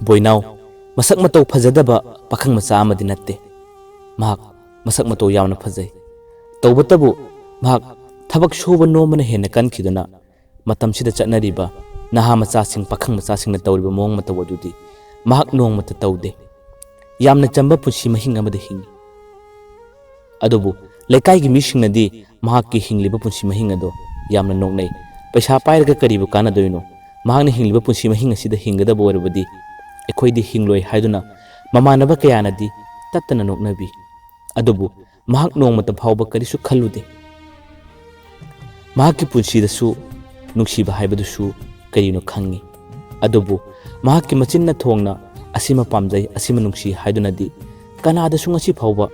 Boinau masak matau phajadaba pakhang macha amadi natte mahak masak matau yawna phajai tawbatabu mahak thabak shoba nomana hena kankhiduna matam sida chatnariba naha macha sing pakhang macha sing na tawriba mong mataw adudi mahak nong mata tawde yamna chamba punsi mahing amada hingi adubu lekai gi mishing nadi mahak ki hingliba punsi mahing ado yamna noknai paisa pairaga karibu kana doino mahakna hingliba punsi mahing asida hingada borbadi ekhoi hingloi haiduna mamanaba kayanadi tattana noknabi adubu mahak nongmata phawba karisu khallude mahakki punsidasu nungsiba haibadusu karino khangi adubu mahakki machinna thongna asima pamjai asima nungsi haidunadi kanadasu ngasi phawba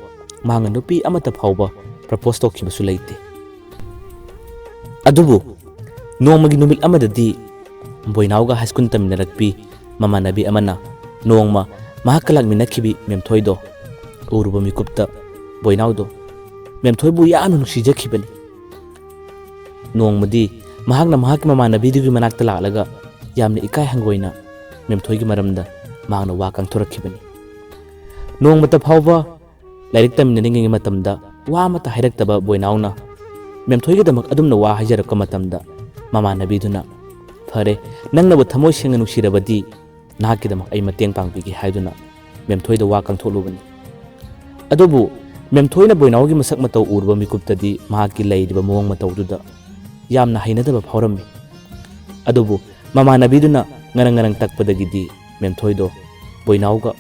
mahanga nupi amata phawba propose tokhibasu leite adubu nongmagi numit amadadi boinauga high school taminarakpi mamanabi amana nongma mahakalak minakhibi memthoido uruba mikupta boinaudo memthoibu yaanu nusijakhibani nongmadi mahakna mahakki mamanabi digi manakta lalaga yamna ikai hangoina memthoigi maramda mahakna wa kangthorakhibani nongmata phawba lairik taminaningi matamda wa mata hairaktaba boinauna memthoigi damak adumna wa hajarakka matamda mamanabi duna fare nangna thamoi senga nusirabadi nahaki damak ai mateng pangbigi haiduna memthoida wa kangtholubani adubu memthoina boinaugi masak matau urba mikuptadi mahaki leidiba mowang mataududa yamna hainadaba phawrammi adubu mamanabiduna ngarang takpadagidi memthoido boinauga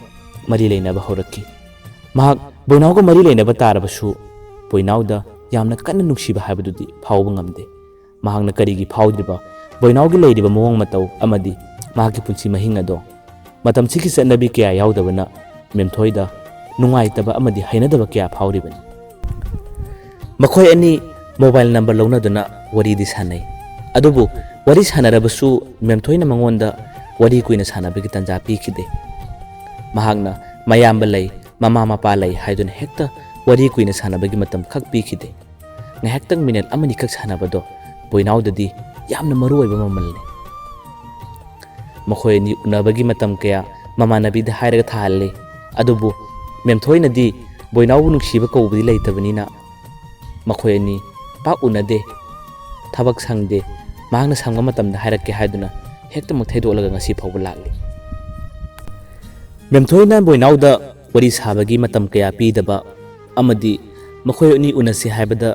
mari leinaba horakki mahak boinauga mari leinaba tarabasu boinauda yamna kanna nungsiba haibadudi phawba ngamde mahakna karigi phawdriba boinaugi leidiba mowang matau amadi mahaki punsi mahing ado matam chiki satnabi kya yaudabana memthoida nungaitaba amadi hainadaba kya phawribani makhoi ani mobile number launaduna wari di sanai adubu wari sanarabasu memthoina mangonda wari kuina sanabagi tanja pikide mahakna mayamba lei mama mapa lei haiduna hekta wari kuina sanabagi matam khak pikide ngahektang minute amani khak sanabado boinaudadi yamna maruoiba mamalne makhoi ni unabagi matam kaya mamanabida hairaga thalle adubu memthoinadi boinau nungsiba kawbudi leitabani makhoi ni pa unade thabak sangde mahangna sangma matamda hairakke haiduna hekta mathaidoalaga ngasi phawba lakli memthoina boinauda wari sabagi matam kaya pidaba amadi makhoi ni unasi haibada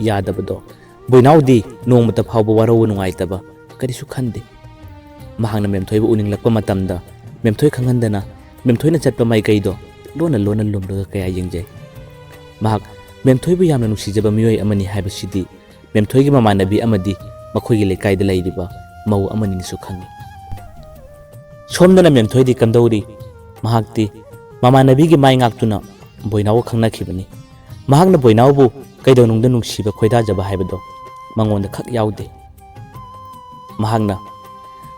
yadabado boinaudi nongmata phawba waraw nungaitaba karisu khande mahangna memthoibu uninglakpa matamda memthoi khangandana memthoina chatpa mai kaido lona lumraga kaya yengjai mahak memthoibu yamna nusijaba miyoi amani haibasidi memthoigi mamanabi amadi makhoigi lekaida leiriba mau amani nisu khangi somdana memthoidi kamdauri mahakti mamanabigi mai ngaktuna boinau khangnakhibani mahakna boinaubu kaidonungda nungsiba khoidajaba haibado mangonda khak yaude mahakna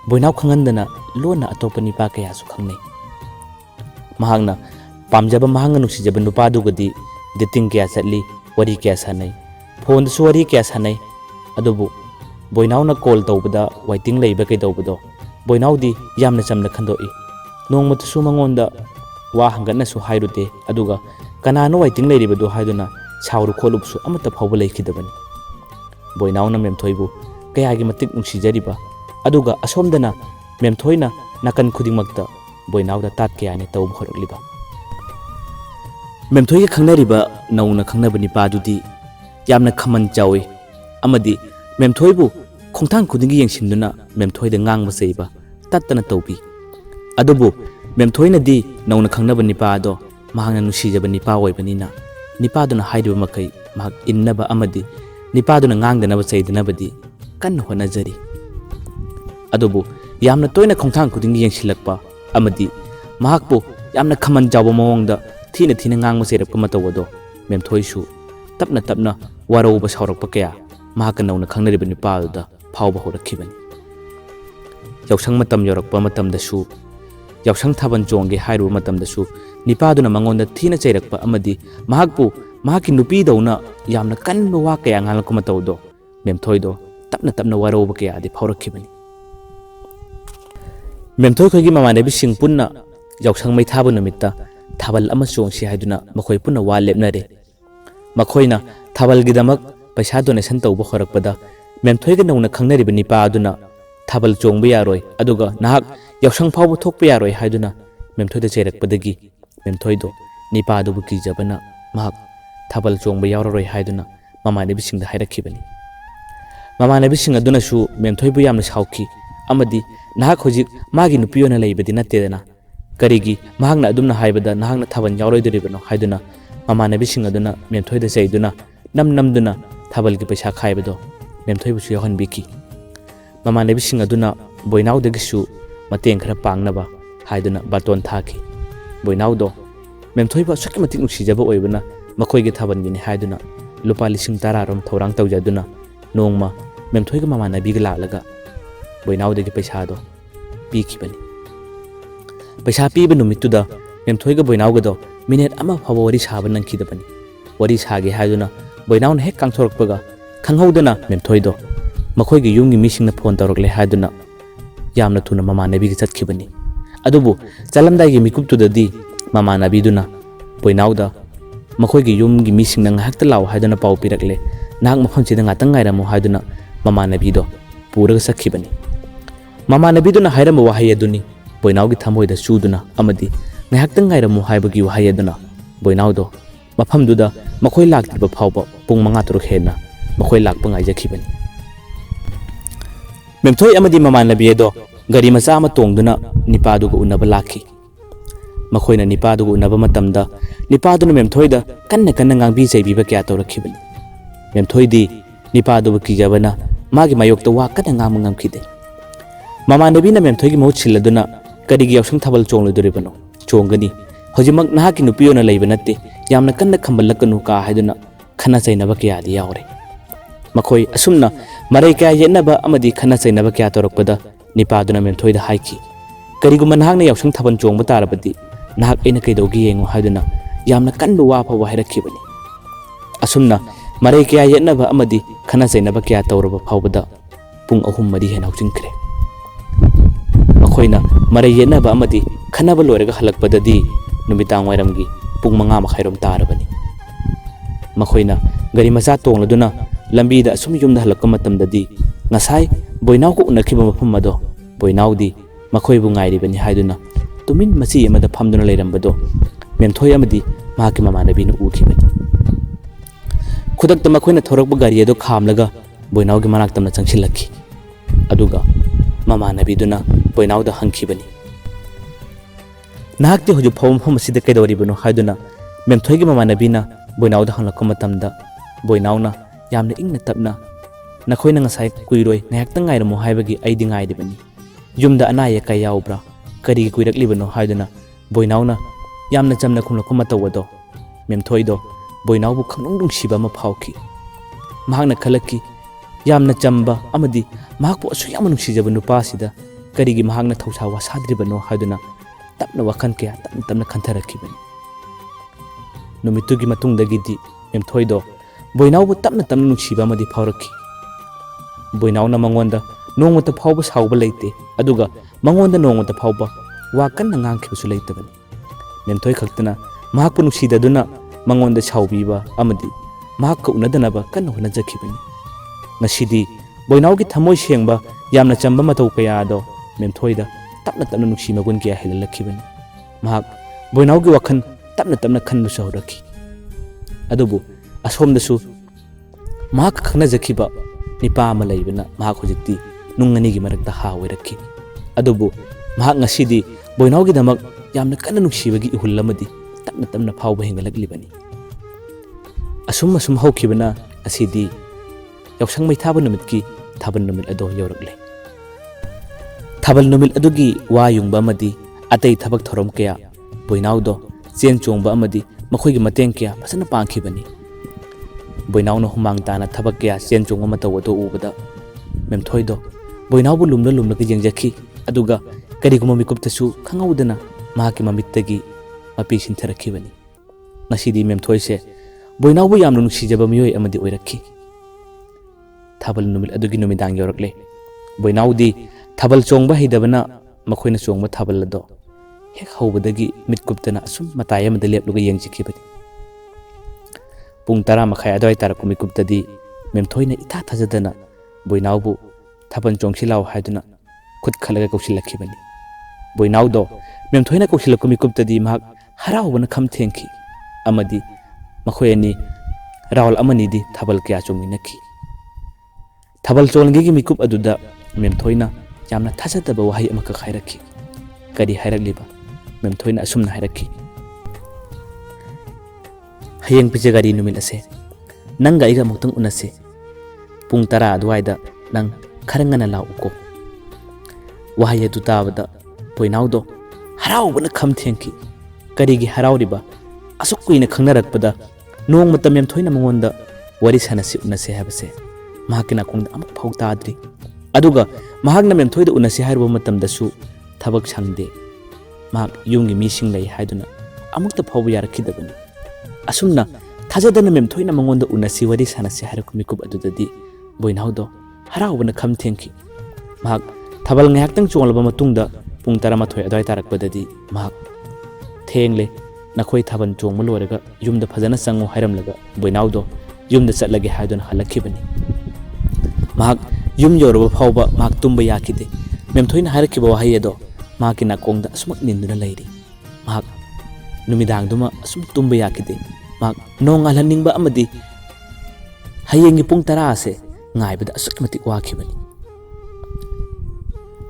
boinau khangandana lona atopa nipa kaya su khangnei mahakna pamjaba mahanga nusijaba nupadugadi dating kaya chatli wari kaya sanai phone su wari kaya sanai adubu boinau na call tawbada waiting leiba kaidawbado boinau di yamna chamna khandoi nongmata su mangonda wa hangatna su hairude aduga kanano waiting leiribado haiduna sauru kholubsu amata phawba leikidabani boinau na memthoibu kayagi matik nungsijariba aduga asomdana memthoina nakan khudingmakta boinauda tat kayane tawb horakliba memthoiga khangnariba nauna khangnabani padudi yamna khaman chawi amadi memthoibu khongthang khudingi yengsinduna memthoida ngangba seiba tattana tawbi adubu memthoina di nauna khangnabani pado mahangna nusijaba nipa oibanina nipaduna haidiba makai mahak innaba amadi nipaduna ngangdanaba seidanabadi kan honajari adubu yamna toina khongthang khudingi yengsilakpa amadi mahakpu yamna khaman jawba mawongda thina ngang maserapka matawado memthoisu tapna warauba saurakpa kaya mahaka nauna khangnariba nipauda phawba horakhibani yaoshang matam yorakpa matamdasu yaoshang thaban chongge hairuba matamdasu nipaduna mangonda thina chairakpa amadi mahakpu mahaki nupi dauna yamna kanba wa kaya ngalakpa matawdo memthoido tapna warauba kaya adi phawrakhibani Memthoi khoi gi mamanai bising punna Yaoshang mai thabu namitta Thabal ama chongsi haiduna makhoi punna wa lepnare makhoina Thabal gi damak paisa donation tawba khorakpada memthoi ga nongna khangnari bani pa aduna Thabal chongba yaroi aduga nahak Yaoshang phawbu thokpa yaroi haiduna memthoi da cheirakpadagi memthoi do nipa adubu kijabana mahak Thabal chongba yaroi haiduna mamanai bising da hairakibani mamanai bising aduna su memthoi bu yamna sauki amadi nahak hojik magi nupiona leibadi nattedana karigi mahakna adumna haibada nahakna Thabal yaroidoribano haiduna mamanai bising aduna memthoi da cheiduna namduna Thabal gi paisa khaibado memthoi bu su yahanbiki mamanai bising aduna boinau dagisu mateng khara pangnaba haiduna baton thaki boinau do memthoi ba sakki matik nuksijaba oibana makhoi gi Thabal gi ni haiduna lupa lising tara rom thorang tawjaduna nongma memthoi ga mamanai bi ga lalaga boinau dagi paisa do pikibani paisa piba numittuda memthoi ga boinau ga do minute ama phawa wari saba nangkidabani wari sage haiduna boinau na hek kangthorokpaga khanghaudana memthoi do makhoi gi yumgi mising na phone tawrokle haiduna yamna thuna mamanai bi ga chatkibani adubu chalamdai gi mikuptudadi mamanai bi duna boinau da makhoi gi yumgi mising na ngahakta law haiduna pau pirakle nahak mafam chida ngatang ngairamu haiduna mamanai bi do puraga sakhibani mamanai bi duna hairama wahai aduni boinau gi thamoi da chuduna amadi ngahakta ngairamu haibagi wahai aduna boinau do mafam duda makhoi laktiba phawba pung manga turuk hena makhoi lakpa ngaijakhibani memthoi amadi mamanai bi do gari macha ama tongduna nipa duga unaba lakhi makhoina nipa duga unaba matamda nipa duna memthoi da kanna ngangbi chaibiba kya tawrakhibani memthoi di nipa duba kijabana magi mayokta wa kana ngam ngamkhide mamanai bi na memthoi gi mohut siladuna karigi Yaoshang Thabal chonglodoribano chongani hojimak nahaki nupiona leiba natte yamna kanna khambalakanu ka haiduna khana chainaba kya di yaure makhoi asumna marai kya yenaba amadi khana chainaba kya tawrakpada nipa duna memthoi da haiki kariguma nahakna Yaoshang Thabal chongba tarabadi nahak aina kaidogi yengo haiduna yamna kanba wa pha wa hairakibani asumna marai kya yenaba amadi khana chainaba kya tawraba phawbada pung ahum mari hena hujingkre makhoina marai yenaba amadi khanaba loiraga halakpadadi numitang wairamgi pung manga makhairom tarabani makhoina gari macha tongladuna lambi da asum yumda halakka matamdadi ngasai boinau ko unakhiba mafam mado boinau di makhoi bu ngairibani haiduna tumin machi amada phamduna leirambado memthoi amadi mahaki mamanai bi nu ukhibani khudakta makhoina thorakba gari ado khamlaga boinau gi manak tamna changsilakhi aduga mamanai bi duna boinau da hangkhibani nahakti hoju phawm phom asida kaidoribano haiduna memthoi gi mamanai bi na boinau da hanglakka matamda boinau na yamna ingna tapna nakhoina ngasai kuiroi ngayakta ngairamu haibagi aidi ngaidibani yumda anaya kay yaubra kari kuiraklibano haiduna boinau na yamna chamna khumlakka matawado memthoi do boinau bu khangnung dungsiba ma phawki mahakna khalaki yamna chamba amadi mahakpu asu yamna nungsijaba nupa sida karigi mahakna thausa wasadribano haiduna tapna wakhan kya tamna khantharakibani numitugi matungdagidi memthoi do boinau bu tapna nungsiba amadi phawrakhi boinau na mangonda nongmata phawba sawba leite aduga mangonda nongmata phawba wa kanna ngangkhibusu leitabani memthoi khaktana mahakpu nungsidaduna mangonda sawbiba amadi mahakka unadanaba kanna honajakhibani ngasidi boinau gi thamoi sengba yamna chamba matau kaya do memthoi da tapna nungsi magun kya helalakhibani mahak boinau gi wakhan tapna khanbu sawrakhi adubu asomdasu mahak khana jakhiba nipa ama leibana mahak hojikti nungani gi marakta hawirakhi adubu mahak ngasidi boinau gi damak yamna kanna nungsibagi ihullamadi tapna phawba hengalaklibani asum hawkhibana asidi Yaoshang mai Thabal numitki Thabal numit ado yorakle Thabal numit adugi wa yungba amadi atei thabak thorom kya boinau do chen chongba amadi makhoi gi mateng kya fasana pangkhibani boinau no humang tana thabak kya chen chongma matawado ubada memthoi do boinau bu lumla ki jengjakhi aduga kariguma mikuptasu khangaudana mahaki mamittagi mapi sintharakibani ngasidi memthoi se boinau bu yamnu nungsijaba miyoi amadi oirakhi Thabal numit adugi numidang yorakle boinau di Thabal chongba hidabana ꯃꯈꯣꯏꯅ ꯆꯣꯡꯕ ꯊꯥꯕꯜ ꯑꯗꯣ ꯍꯦꯛ ꯍꯧꯕꯗꯒꯤ ꯃꯤꯠ ꯀꯨꯞꯇꯅ ꯑꯁꯨꯝ ꯃꯇꯥꯏ ꯑꯃꯗ ꯂꯦꯞꯂꯒ ꯌꯦꯡꯖꯈꯤꯕꯅꯤ꯫ ꯄꯨꯡ 10 ꯃꯈꯥꯏ ꯑꯗꯨꯋꯥꯏ ꯇꯥꯔꯛꯄ ꯃꯤꯀꯨꯞꯇꯗꯤ ꯃꯦꯝꯊꯣꯏꯅ ꯏꯊꯥ ꯊꯥꯖꯗꯅ ꯕꯣꯏꯅꯥꯎꯕꯨ ꯊꯥꯕꯜ ꯆꯣꯡꯁꯤꯜꯂꯥꯎ ꯍꯥꯏꯗꯨꯅ ꯈꯨꯠ ꯈꯜꯂꯒ ꯀꯧꯁꯤꯜꯂꯛꯈꯤꯕꯅꯤ꯫ ꯕꯣꯏꯅꯥꯎꯗꯣ ꯃꯦꯝꯊꯣꯏꯅ ꯀꯧꯁꯤꯜꯂꯛꯄ ꯃꯤꯀꯨꯞꯇꯗꯤ ꯃꯍꯥꯛ ꯍꯔꯥꯎꯕꯅ ꯈꯝ ꯊꯦꯡꯈꯤ ꯑꯃꯗꯤ ꯃꯈꯣꯏ ꯑꯅꯤ ꯔꯥꯎꯜ ꯑꯃꯅꯤꯗꯤ ꯊꯥꯕꯜ ꯀꯌꯥ ꯆꯣꯡꯃꯤꯟꯅꯈꯤ꯫ ꯊꯥꯕꯜ ꯆꯣꯡꯂꯤꯉꯩꯒꯤ ꯃꯤꯀꯨꯞ ꯑꯗꯨꯗ ꯃꯦꯝꯊꯣꯏꯅ ꯌꯥꯝꯅ ꯊꯥꯖꯗꯕ ꯋꯥꯍꯩ ꯑꯃꯈꯛ ꯍꯥꯏꯔꯛꯈꯤ꯫ ꯀꯔꯤ ꯍꯥꯏꯔꯛꯂꯤꯕ? ꯃꯦꯝꯊꯣꯏꯅ ꯑꯁꯨꯝꯅ ꯍꯥꯏꯔꯛꯈꯤ, ꯍꯌꯦꯡ ꯄꯤꯖꯒꯥꯔꯤ ꯅꯨꯃꯤꯠ ꯑꯁꯦ ꯅꯪꯒ ꯑꯩꯒ ꯑꯃꯨꯛꯇꯪ ꯎꯅꯁꯤ꯫ ꯄꯨꯡ 10 ꯑꯗꯨꯋꯥꯏꯗ ꯅꯪ ꯈꯔ ꯉꯟꯅ ꯂꯥꯛꯎꯀꯣ꯫ ꯋꯥꯍꯩ ꯑꯗꯨ ꯇꯥꯕꯗ ꯕꯣꯏꯅꯥꯎꯗꯣ ꯍꯔꯥꯎꯕꯅ ꯈꯝ ꯊꯦꯡꯈꯤ꯫ ꯀꯔꯤꯒꯤ ꯍꯔꯥꯎꯔꯤꯕ? ꯑꯁꯨꯛ ꯀꯨꯏꯅ ꯈꯪꯅꯔꯛꯄꯗ ꯅꯣꯡꯃꯇ ꯃꯦꯝꯊꯣꯏꯅ ꯃꯉꯣꯟꯗ ꯋꯥꯔꯤ ꯁꯥꯟꯅꯁꯤ ꯎꯅꯁꯤ ꯍꯥꯏꯕꯁꯦ ꯃꯍꯥꯛꯀꯤ ꯅꯥꯀꯣꯡꯗ ꯑꯃꯨꯛ ꯐꯥꯎ ꯇꯥꯗ꯭ꯔꯤ꯫ ꯑꯗꯨꯒ ꯃꯍꯥꯛꯅ ꯃꯦꯝꯊꯣꯏꯗ ꯎꯅꯁꯤ ꯍꯥꯏꯔꯨꯕ ꯃꯇꯝꯗꯁꯨ ꯊꯕꯛ ꯁꯪꯗꯦ, ꯃꯍꯥꯛ ꯌꯨꯝꯒꯤ ꯃꯤꯁꯤꯡ ꯂꯩ ꯍꯥꯏꯗꯨꯅ ꯑꯃꯨꯛꯇ ꯐꯥꯎꯕ ꯌꯥꯔꯛꯈꯤꯗꯕꯅꯤ꯫ ꯑꯁꯨꯝꯅ ꯊꯥꯖꯗꯅ ꯃꯦꯝꯊꯣꯏꯅ ꯃꯉꯣꯟꯗ ꯎꯅꯁꯤ ꯋꯥꯔꯤ ꯁꯥꯟꯅꯁꯤ ꯍꯥꯏꯔꯛꯄ ꯃꯤꯀꯨꯞ ꯑꯗꯨꯗꯗꯤ ꯕꯣꯏꯅꯥꯎꯗꯣ ꯍꯔꯥꯎꯕꯅ ꯈꯝ ꯊꯦꯡꯈꯤ꯫ ꯃꯍꯥꯛ ꯊꯥꯕꯜ ꯉꯥꯏꯍꯥꯛꯇꯪ ꯆꯣꯡꯂꯕ ꯃꯇꯨꯡꯗ ꯄꯨꯡ 12 ꯑꯗꯨꯋꯥꯏ ꯇꯥꯔꯛꯄꯗꯗꯤ ꯃꯍꯥꯛ ꯊꯦꯡꯂꯦ, ꯅꯈꯣꯏ ꯊꯥꯕꯜ ꯆꯣꯡꯕ ꯂꯣꯏꯔꯒ ꯌꯨꯝꯗ ꯐꯖꯅ ꯆꯪꯉꯨ ꯍꯥꯏꯔꯝꯂꯒ ꯕꯣꯏꯅꯥꯎꯗꯣ ꯌꯨꯝꯗ ꯆꯠꯂꯒꯦ ꯍꯥꯏꯗꯨꯅ ꯍꯜꯂꯛꯈꯤꯕꯅꯤ꯫ ꯃꯍꯥꯛ ꯌꯨꯝ ꯌꯧꯔꯕ ꯐꯥꯎꯕ ꯃꯍꯥꯛ ꯇꯨꯝꯕ ꯌꯥꯈꯤꯗꯦ꯫ ꯃꯦꯝꯊꯣꯏꯅ ꯍꯥꯏꯔꯛꯈꯤꯕ ꯋꯥꯍꯩ ꯑꯗꯣ ꯃꯍꯥꯛꯀꯤ ꯅꯥꯀꯣꯡꯗ ꯑꯁꯨꯃꯛ ꯅꯤꯟꯗꯨꯅ ꯂꯩꯔꯤ꯫ ꯃꯍꯥꯛ ꯅꯨꯃꯤꯗꯥꯡꯗꯨꯃ ꯑꯁꯨꯝ ꯇꯨꯝꯕ ꯌꯥꯈꯤꯗꯦ꯫ ꯃꯍꯥꯛ ꯅꯣꯡꯉꯥꯜꯍꯟꯅꯤꯡꯕ ꯑꯃꯗꯤ ꯍꯌꯦꯡꯒꯤ ꯄꯨꯡ 10 ꯑꯁꯦ ꯉꯥꯏꯕꯗ ꯑꯁꯨꯛꯀꯤ ꯃꯇꯤꯛ ꯋꯥꯈꯤꯕꯅꯤ꯫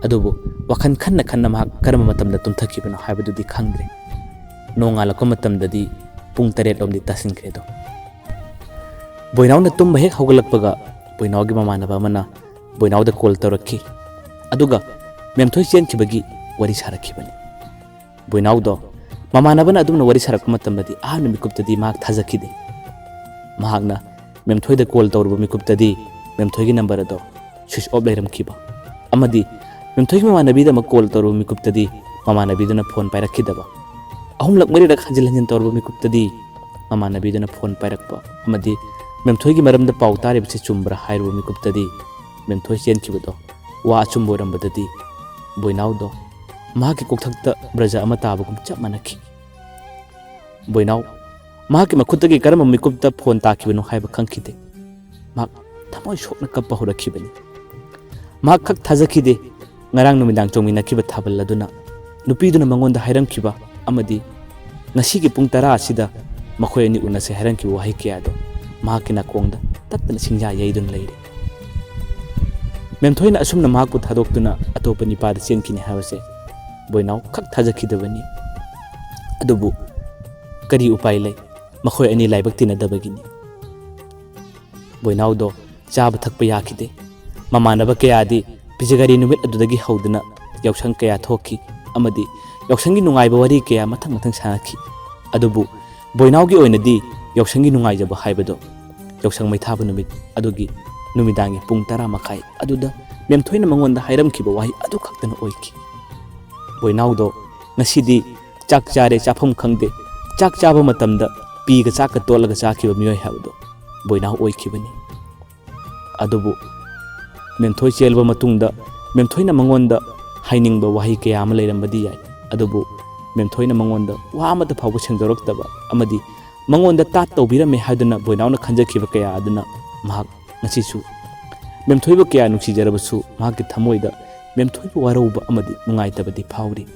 ꯑꯗꯨꯕꯨ ꯋꯥꯈꯜ ꯈꯟꯅ ꯈꯟꯅ ꯃꯍꯥꯛ ꯀꯔꯝꯕ ꯃꯇꯝꯗ ꯇꯨꯝꯊꯈꯤꯕꯅꯣ ꯍꯥꯏꯕꯗꯨꯗꯤ ꯈꯪꯗ꯭ꯔꯦ꯫ ꯅꯣꯡꯉꯥꯜꯂꯛꯄ ꯃꯇꯝꯗꯗꯤ ꯄꯨꯡ 8 ꯂꯣꯝꯗꯤ ꯇꯥꯁꯤꯟꯈ꯭ꯔꯦꯗꯣ꯫ ꯕꯣꯏꯅꯥꯎꯅ ꯇꯨꯝꯕ ꯍꯦꯛ ꯍꯧꯒꯠꯂꯛꯄꯒ ꯕꯣꯏꯅꯥꯎꯒꯤ ꯃꯃꯥꯟꯅꯕ ꯑꯃꯅ ꯕꯣꯏꯅꯥꯎꯗ ꯀꯣꯜ ꯇꯧꯔꯛꯈꯤ, ꯑꯗꯨꯒ ꯃꯦꯝꯊꯣꯏ ꯆꯦꯟꯈꯤꯕꯒꯤ ꯋꯥꯔꯤ ꯁꯥꯔꯛꯈꯤꯕꯅꯤ꯫ ꯕꯣꯏꯅꯥꯎꯗꯣ ꯃꯃꯥꯟꯅꯕꯅ ꯑꯗꯨꯝꯅ ꯋꯥꯔꯤ ꯁꯥꯔꯛꯄ ꯃꯇꯝꯗꯗꯤ ꯑꯍꯥꯟꯕ ꯃꯤꯀꯨꯞꯇꯗꯤ ꯃꯍꯥꯛ ꯊꯥꯖꯈꯤꯗꯦ꯫ ꯃꯍꯥꯛꯅ ꯃꯦꯝꯊꯣꯏꯗ ꯀꯣꯜ ꯇꯧꯔꯨꯕ ꯃꯤꯀꯨꯞꯇꯗꯤ ꯃꯦꯝꯊꯣꯏꯒꯤ ꯅꯝꯕꯔ ꯑꯗꯣ ꯁ꯭ꯋꯤꯆ ꯑꯣꯐ ꯂꯩꯔꯝꯈꯤꯕ, ꯑꯃꯗꯤ ꯃꯦꯝꯊꯣꯏꯒꯤ ꯃꯃꯥꯟꯅꯕꯤꯗ ꯑꯃꯨꯛ ꯀꯣꯜ ꯇꯧꯔꯨꯕ ꯃꯤꯀꯨꯞꯇꯗꯤ ꯃꯃꯥꯟꯅꯕꯤꯗꯨꯅ ꯐꯣꯟ ꯄꯥꯏꯔꯛꯈꯤꯗꯕ, 3-4ꯔꯛ ꯍꯟꯖꯤꯟ ꯍꯟꯖꯤꯟ ꯇꯧꯔꯨꯕ ꯃꯤꯀꯨꯞꯇꯗꯤ ꯃꯃꯥꯟꯅꯕꯤꯗꯨꯅ ꯐꯣꯟ ꯄꯥꯏꯔꯛꯄ, ꯑꯃꯗꯤ ꯃꯦꯝꯊꯣꯏꯒꯤ ꯃꯔꯝꯗ ꯄꯥꯎ ꯇꯥꯔꯤꯕꯁꯤ ꯆꯨꯝꯕ꯭ꯔꯥ ꯍꯥꯏꯔꯨꯕ ꯃꯤꯀꯨꯞꯇꯗꯤ ꯃꯦꯝꯊꯣꯏ ꯆꯦꯟꯈꯤꯕꯗꯣ ꯋꯥ ꯑꯆꯨꯝꯕ ꯑꯣꯏꯔꯝꯕꯗꯗꯤ ꯕꯣꯏꯅꯥꯎꯗꯣ ꯃꯍꯥꯛꯀꯤ ꯀꯣꯛꯊꯛꯇ ꯕ꯭ꯔꯖ ꯑꯃ ꯇꯥꯕꯒꯨꯝ ꯆꯞ ꯃꯥꯟꯅꯈꯤ꯫ ꯕꯣꯏꯅꯥꯎ ꯃꯍꯥꯛꯀꯤ ꯃꯈꯨꯠꯇꯒꯤ ꯀꯔꯝꯕ ꯃꯤꯀꯨꯞꯇ ꯐꯣꯟ ꯇꯥꯈꯤꯕꯅꯣ ꯍꯥꯏꯕ ꯈꯪꯈꯤꯗꯦ꯫ ꯃꯍꯥꯛ ꯊꯃꯣꯏ ꯁꯣꯛꯅ ꯀꯞꯄ ꯍꯧꯔꯛꯈꯤꯕꯅꯤ꯫ ꯃꯍꯥꯛ ꯈꯛ ꯊꯥꯖꯈꯤꯗꯦ ꯉꯔꯥꯡ ꯅꯨꯃꯤꯗꯥꯡ ꯆꯣꯡꯃꯤꯟꯅꯈꯤꯕ ꯊꯥꯕꯜ ꯑꯗꯨꯅ ꯅꯨꯄꯤꯗꯨꯅ ꯃꯉꯣꯟꯗ ꯍꯥꯏꯔꯝꯈꯤꯕ ꯑꯃꯗꯤ ꯉꯁꯤꯒꯤ ꯄꯨꯡ 10 ꯑꯁꯤꯗ ꯃꯈꯣꯏ ꯑꯅꯤ ꯎꯅꯁꯦ ꯍꯥꯏꯔꯝꯈꯤꯕ ꯋꯥꯍꯩ ꯀꯌꯥꯗꯣ ꯃꯍꯥꯛꯀꯤ ꯅꯥꯀꯣꯡꯗ ꯇꯠꯇꯅ ꯁꯤꯡꯖꯥ ꯌꯩꯗꯨꯅ ꯂꯩꯔꯤ꯫ ꯃꯦꯝꯊꯣꯏꯅ ꯑꯁꯨꯝꯅ ꯃꯍꯥꯛꯄꯨ ꯊꯥꯗꯣꯛꯇꯨꯅ ꯑꯇꯣꯞꯄ ꯅꯤꯄꯥꯗ ꯆꯦꯟꯈꯤꯅꯤ ꯍꯥꯏꯕꯁꯦ ꯕꯣꯏꯅꯥꯎ ꯈꯛ ꯊꯥꯖꯈꯤꯗꯕꯅꯤ꯫ ꯑꯗꯨꯕꯨ ꯀꯔꯤ ꯎꯄꯥꯏ ꯂꯩ, ꯃꯈꯣꯏ ꯑꯅꯤ ꯂꯥꯏꯕꯛ ꯇꯤꯟꯅꯗꯕꯒꯤꯅꯤ꯫ ꯕꯣꯏꯅꯥꯎꯗꯣ ꯆꯥꯕ ꯊꯛꯄ ꯌꯥꯈꯤꯗꯦ꯫ ꯃꯃꯥꯟꯅꯕ ꯀꯌꯥꯗꯤ ꯄꯤꯖꯒꯥꯔꯤ ꯅꯨꯃꯤꯠ ꯑꯗꯨꯗꯒꯤ ꯍꯧꯗꯨꯅ ꯌꯥꯎꯁꯪ ꯀꯌꯥ ꯊꯣꯛꯈꯤ, ꯑꯃꯗꯤ ꯌꯥꯎꯁꯪꯒꯤ ꯅꯨꯡꯉꯥꯏꯕ ꯋꯥꯔꯤ ꯀꯌꯥ ꯃꯊꯪ ꯁꯥꯟꯅꯈꯤ꯫ ꯑꯗꯨꯕꯨ ꯕꯣꯏꯅꯥꯎꯒꯤ ꯑꯣꯏꯅꯗꯤ ꯌꯥꯎꯁꯪꯒꯤ ꯅꯨꯡꯉꯥꯏꯖꯕ ꯍꯥꯏꯕꯗꯣ ꯌꯥꯎꯁꯪ ꯃꯩ ꯊꯥꯕ ꯅꯨꯃꯤꯠ ꯑꯗꯨꯒꯤ ꯅꯨꯃꯤꯗꯥꯡꯒꯤ ꯄꯨꯡ 10:30 ꯑꯗꯨꯗ ꯃꯦꯝꯊꯣꯏꯅ ꯃꯉꯣꯟꯗ ꯍꯥꯏꯔꯝꯈꯤꯕ ꯋꯥꯍꯩ ꯑꯗꯨ ꯈꯛꯇꯅ ꯑꯣꯏꯈꯤ꯫ ꯕꯣꯏꯅꯥꯎꯗꯣ ꯉꯁꯤꯗꯤ ꯆꯥꯛ ꯆꯥꯔꯦ ꯆꯥꯐꯝ ꯈꯪꯗꯦ, ꯆꯥꯛ ꯆꯥꯕ ꯃꯇꯝꯗ ꯄꯤꯒ ꯆꯥꯛꯀ ꯇꯣꯠꯂꯒ ꯆꯥꯈꯤꯕ ꯃꯤꯑꯣꯏ ꯍꯥꯏꯕꯗꯣ ꯕꯣꯏꯅꯥꯎ ꯑꯣꯏꯈꯤꯕꯅꯤ꯫ ꯑꯗꯨꯕꯨ ꯃꯦꯝꯊꯣꯏ ꯆꯦꯜꯂꯕ ꯃꯇꯨꯡꯗ ꯃꯦꯝꯊꯣꯏꯅ ꯃꯉꯣꯟꯗ ꯍꯥꯏꯅꯤꯡꯕ ꯋꯥꯍꯩ ꯀꯌꯥ ꯑꯃ ꯂꯩꯔꯝꯕꯗꯤ ꯌꯥꯏ, ꯑꯗꯨꯕꯨ ꯃꯦꯝꯊꯣꯏꯅ ꯃꯉꯣꯟꯗ ꯋꯥ ꯑꯃꯠꯇ ꯐꯥꯎꯕ ꯁꯦꯡꯗꯣꯔꯛꯇꯕ ꯑꯃꯗꯤ ꯃꯉꯣꯟꯗ ꯇꯥꯠ ꯇꯧꯕꯤꯔꯝꯃꯦ ꯍꯥꯏꯗꯨꯅ ꯕꯣꯏꯅꯥꯎꯅ ꯈꯟꯖꯈꯤꯕ ꯀꯌꯥ ꯑꯗꯨꯅ ꯃꯍꯥꯛ ꯉꯁꯤꯁꯨ ꯃꯦꯝꯊꯣꯏꯕꯨ ꯀꯌꯥ ꯅꯨꯡꯁꯤꯖꯔꯕꯁꯨ ꯃꯍꯥꯛꯀꯤ ꯊꯃꯣꯏꯗ ꯃꯦꯝꯊꯣꯏꯕꯨ ꯋꯥꯔꯧꯕ ꯑꯃꯗꯤ ꯅꯨꯡꯉꯥꯏꯇꯕꯗꯤ ꯐꯥꯎꯔꯤ꯫